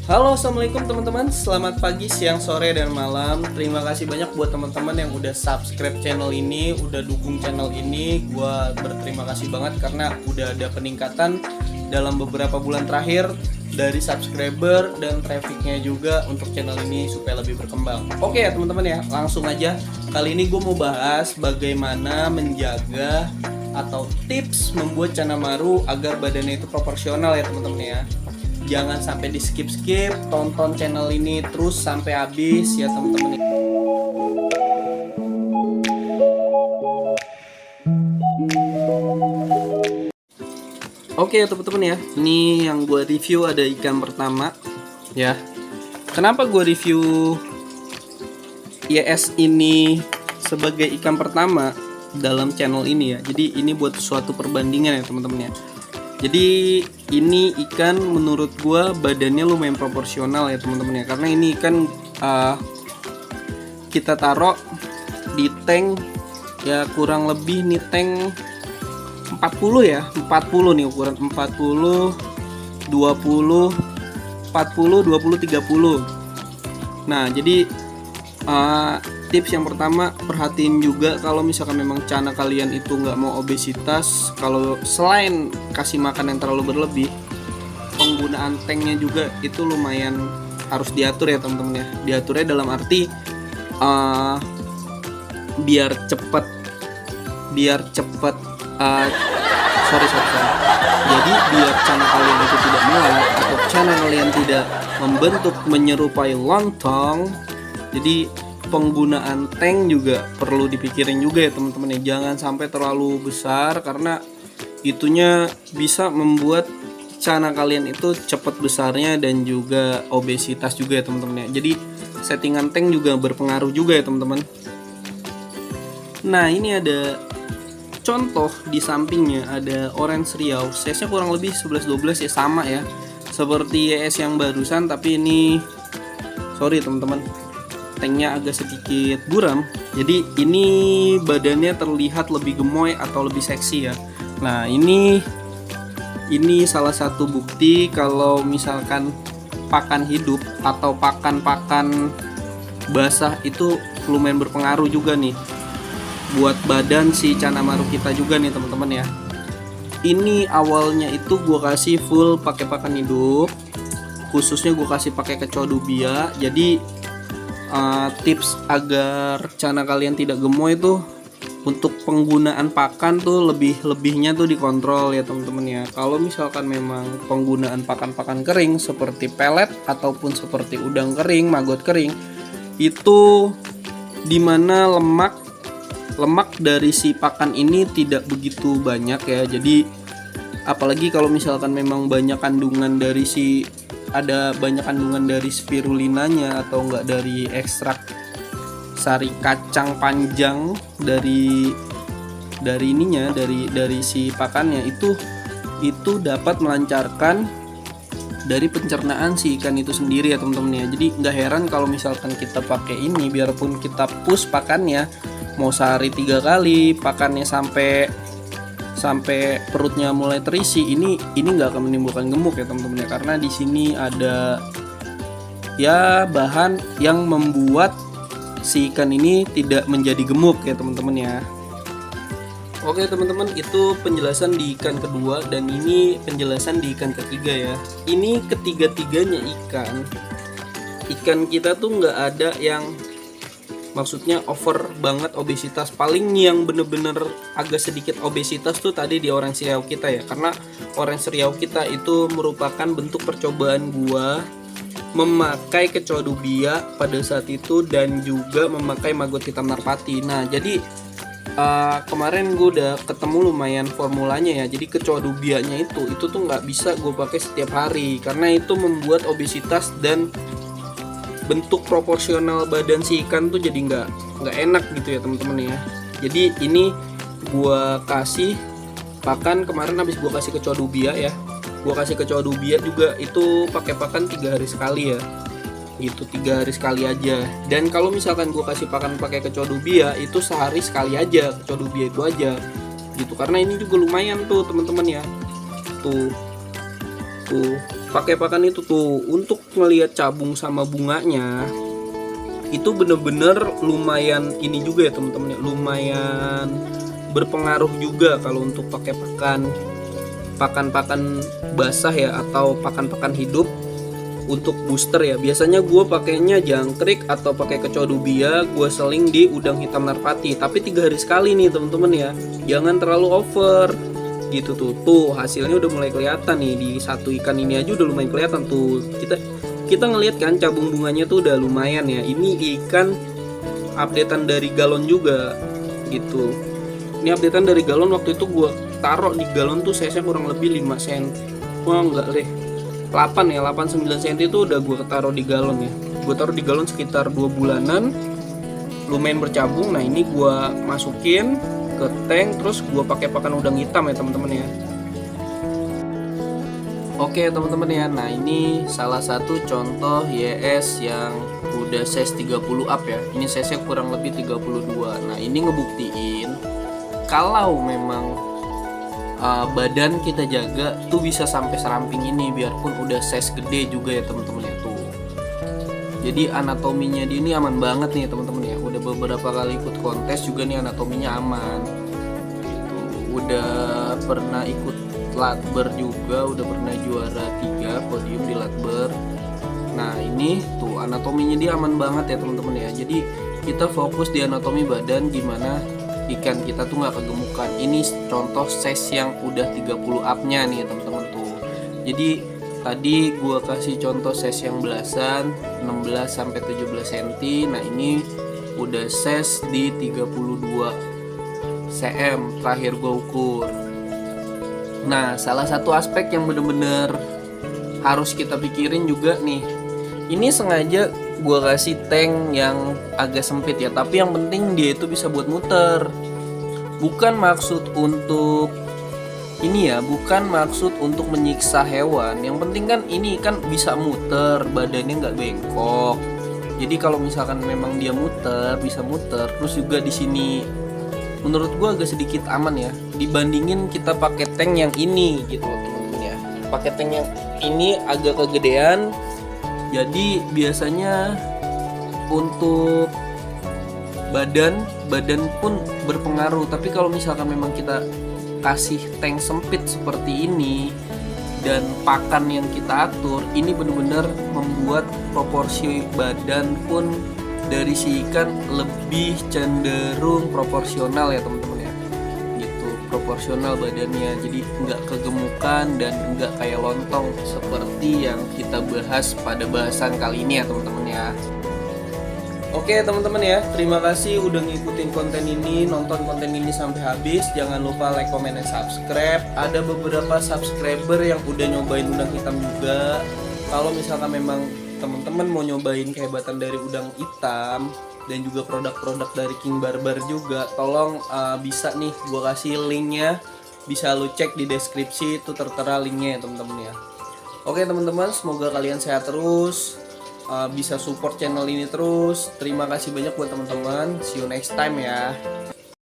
Halo, assalamualaikum teman-teman. Selamat pagi, siang, sore, dan malam. Terima kasih banyak buat teman-teman yang udah subscribe channel ini, udah dukung channel ini. Gua berterima kasih banget karena udah ada peningkatan dalam beberapa bulan terakhir dari subscriber dan trafficnya juga untuk channel ini supaya lebih berkembang. Oke ya teman-teman ya, langsung aja. Kali ini gue mau bahas bagaimana menjaga atau tips membuat Chanamaru agar badannya itu proporsional ya teman-teman ya. Jangan sampai di skip-skip, tonton channel ini terus sampai habis ya teman-teman. Oke teman-teman ya, ini yang gue review ada ikan pertama ya. Kenapa gue review YS ini sebagai ikan pertama dalam channel ini ya? Jadi ini buat suatu perbandingan ya teman-teman ya. Jadi ini ikan menurut gua badannya lumayan proporsional ya teman-teman ya, karena ini ikan kita taruh di tank ya, kurang lebih nih tank 40 ya, 40 nih ukuran 40 20 40 20 30. Nah jadi tips yang pertama, perhatiin juga kalau misalkan memang cana kalian itu nggak mau obesitas, kalau selain kasih makan yang terlalu berlebih, penggunaan tanknya juga itu lumayan harus diatur ya teman-teman ya. Diaturnya dalam arti biar cepet sorry. Jadi biar cana kalian itu tidak melar atau cana kalian tidak membentuk menyerupai lontong. Jadi penggunaan tank juga perlu dipikirin juga ya teman-teman ya. Jangan sampai terlalu besar karena itunya bisa membuat cana kalian itu cepat besarnya dan juga obesitas juga ya teman-teman ya. Jadi settingan tank juga berpengaruh juga ya teman-teman. Nah ini ada contoh di sampingnya, ada orange riau, size-nya kurang lebih 11-12 ya, sama ya seperti YS yang barusan, tapi ini sorry teman-teman, tanknya agak sedikit buram, jadi ini badannya terlihat lebih gemoy atau lebih seksi ya. Nah ini salah satu bukti kalau misalkan pakan hidup atau pakan basah itu lumayan berpengaruh juga nih buat badan si Chanamaru kita juga nih teman-teman ya. Ini awalnya itu gue kasih full pakai pakan hidup, khususnya gue kasih pakai kecoa dubia. Jadi tips agar cana kalian tidak gemoy itu untuk penggunaan pakan tuh lebihnya tuh dikontrol ya teman-teman ya. Kalau misalkan memang penggunaan pakan kering seperti pelet ataupun seperti udang kering, maggot kering, itu dimana lemak dari si pakan ini tidak begitu banyak ya. Jadi apalagi kalau misalkan memang banyak kandungan dari ada banyak kandungan dari spirulinanya atau enggak dari ekstrak sari kacang panjang dari si pakannya, itu dapat melancarkan dari pencernaan si ikan itu sendiri ya teman-teman ya. Jadi nggak heran kalau misalkan kita pakai ini, biarpun kita push pakannya mau sehari 3 kali, pakannya sampai perutnya mulai terisi, ini nggak akan menimbulkan gemuk ya teman-teman ya, karena di sini ada ya bahan yang membuat si ikan ini tidak menjadi gemuk ya teman-teman ya. Oke teman-teman, itu penjelasan di ikan kedua dan ini penjelasan di ikan ketiga ya. Ini ketiga-tiganya ikan kita tuh nggak ada yang maksudnya over banget obesitas. Paling yang bener-bener agak sedikit obesitas tuh tadi di orange riau kita ya, karena orange riau kita itu merupakan bentuk percobaan gua memakai kecoa dubia pada saat itu dan juga memakai maggot hitam narpati. Nah jadi kemarin gue udah ketemu lumayan formulanya ya. Jadi kecoa dubianya itu tuh nggak bisa gue pakai setiap hari karena itu membuat obesitas dan bentuk proporsional badan si ikan tuh jadi nggak enak gitu ya teman-teman ya. Jadi ini gua kasih pakan kemarin habis gua kasih kecoa dubia ya. Gua kasih kecoa dubia juga itu pakai pakan 3 hari sekali ya. Gitu 3 hari sekali aja. Dan kalau misalkan gua kasih pakan pakai kecoa dubia itu sehari sekali aja, kecoa dubia itu aja. Gitu karena ini juga lumayan tuh teman-teman ya. Tuh pakai pakan itu tuh untuk melihat cabung sama bunganya itu bener-bener lumayan ini juga ya teman-teman ya, lumayan berpengaruh juga kalau untuk pakai pakan basah ya atau pakan hidup untuk booster ya. Biasanya gue pakainya jangkrik atau pakai kecoa dubia, gue seling di udang hitam narpati, tapi 3 hari sekali nih teman-teman ya, jangan terlalu over gitu tuh hasilnya udah mulai kelihatan nih. Di satu ikan ini aja udah lumayan kelihatan tuh, kita ngelihat kan cabung bunganya tuh udah lumayan ya. Ini ikan updatean dari galon juga gitu. Ini updatean dari galon, waktu itu gue taruh di galon tuh size-nya kurang lebih 5 cm. Wah enggak deh, 8 ya, 8-9 cm itu udah gue taruh di galon ya. Gue taruh di galon sekitar 2 bulanan, lumayan bercabung. Nah ini gue masukin ke tank, terus gue pakai pakan udang hitam ya teman-teman ya. Oke teman-teman ya, nah ini salah satu contoh YS yang udah size 30 up ya. Ini size-nya kurang lebih 32. Nah ini ngebuktiin kalau memang badan kita jaga tuh bisa sampai seramping ini, biarpun udah size gede juga ya teman-teman ya tuh. Jadi anatominya dia ini aman banget nih teman-teman ya. Udah beberapa kali ikut kontes juga nih, anatominya aman. Udah pernah ikut Latber juga, udah pernah juara 3 podium di Latber. Nah ini tuh anatominya dia aman banget ya teman-teman ya. Jadi kita fokus di anatomi badan, gimana ikan kita tuh nggak kegemukan. Ini contoh size yang udah 30 up nya nih teman-teman tuh. Jadi tadi gua kasih contoh size yang belasan, 16 sampai 17 cm. Nah ini udah size di 32 cm terakhir gua ukur. Nah salah satu aspek yang bener-bener harus kita pikirin juga nih, ini sengaja gue kasih tank yang agak sempit ya, tapi yang penting dia itu bisa buat muter. Bukan maksud untuk ini ya, bukan maksud untuk menyiksa hewan. Yang penting kan ini kan bisa muter, badannya nggak bengkok. Jadi kalau misalkan memang dia muter, bisa muter. Terus juga di sini menurut gue agak sedikit aman ya, dibandingin kita pakai tank yang ini gitu loh teman-teman ya. Pakai tank yang ini agak kegedean. Jadi biasanya untuk badan pun berpengaruh. Tapi kalau misalkan memang kita kasih tank sempit seperti ini dan pakan yang kita atur, ini benar-benar membuat proporsi badan pun dari si ikan lebih cenderung proporsional ya teman-teman ya. Gitu, proporsional badannya. Jadi nggak kegemukan dan nggak kayak lontong seperti yang kita bahas pada bahasan kali ini ya teman-teman ya. Oke teman-teman ya, terima kasih udah ngikutin konten ini, nonton konten ini sampai habis. Jangan lupa like, comment, dan subscribe. Ada beberapa subscriber yang udah nyobain udang hitam juga. Kalau misalkan memang teman-teman mau nyobain kehebatan dari udang hitam dan juga produk-produk dari King Barbar juga, tolong bisa nih gue kasih linknya, bisa lu cek di deskripsi, itu tertera linknya ya teman-teman ya. Oke teman-teman, semoga kalian sehat terus, bisa support channel ini terus. Terima kasih banyak buat teman-teman, see you next time ya.